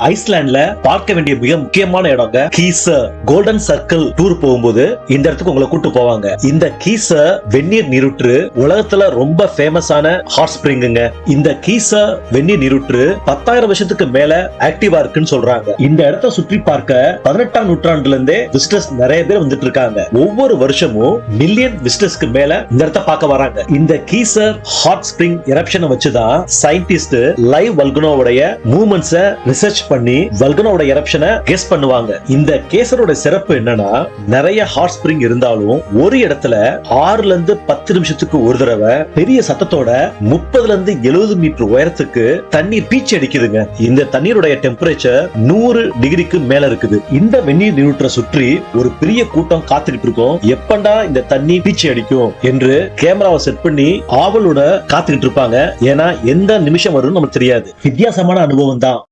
ஐஸ்லாண்ட்ல பார்க்க வேண்டிய மிக முக்கியமான இடங்க கீசர். கோல்டன் சர்க்கிள் டூர் போகும்போது இந்த இடத்துக்கு உங்களை கூட்டு போவாங்க. இந்த கீசர் வெந்நீர் நீரூற்று உலகத்துல ரொம்ப ஃபேமஸான ஹாட் ஸ்பிரிங்குங்க. இந்த கீசர் வெந்நீர் நீரூற்று 10,000 வருஷத்துக்கு மேல ஆக்டிவா இருக்குன்னு சொல்றாங்க. இந்த இடத்தை சுற்றி பார்க்க 18ஆம் நூற்றாண்டுல இருந்தே விசிட்டர்ஸ் நிறைய பேர் வந்துட்டு இருக்காங்க. ஒவ்வொரு வருஷமும் மில்லியன் விசிட்டர்ஸ்க்கு மேல இந்த இடத்தை பார்க்க வராங்க. இந்த கீசர் ஹாட் ஸ்பிரிங் எரப்ஷனை வச்சுதான் சயின்டிஸ்ட் லைவ் வல்கனோவுடைய மூவ்மெண்ட்ஸை ரிசர்ச் பண்ணி வல்கனோட எரப்ஷனை கெஸ் பண்ணுவாங்க. இந்த கேசரோட சிறப்பு என்னன்னா, நிறைய ஹாட் ஸ்பிரிங் இருந்தாலும் ஒரு இடத்துல 6ல இருந்து 10 நிமிஷத்துக்கு ஒரு தடவை பெரிய சத்தத்தோட 30ல இருந்து 70 மீட்டர் உயரத்துக்கு தண்ணீர் பீச்சி அடிக்குதுங்க. இந்த தண்ணீருடைய டெம்பரேச்சர் 100 டிகிரிக்கு மேல இருக்குது. இந்த வெந்நீர் நீரூற்றை சுற்றி ஒரு பெரிய கூட்டம் காத்துக்கிட்டு இருக்கும். எப்பண்டா இந்த தண்ணி பீச்சி அடிக்கும் என்று கேமராவை செட் பண்ணி ஆவலோட காத்துக்கிட்டு இருப்பாங்க. ஏன்னா எந்த நிமிஷம் வரும்னு நமக்கு தெரியாது. வித்தியாசமான அனுபவம் தான்.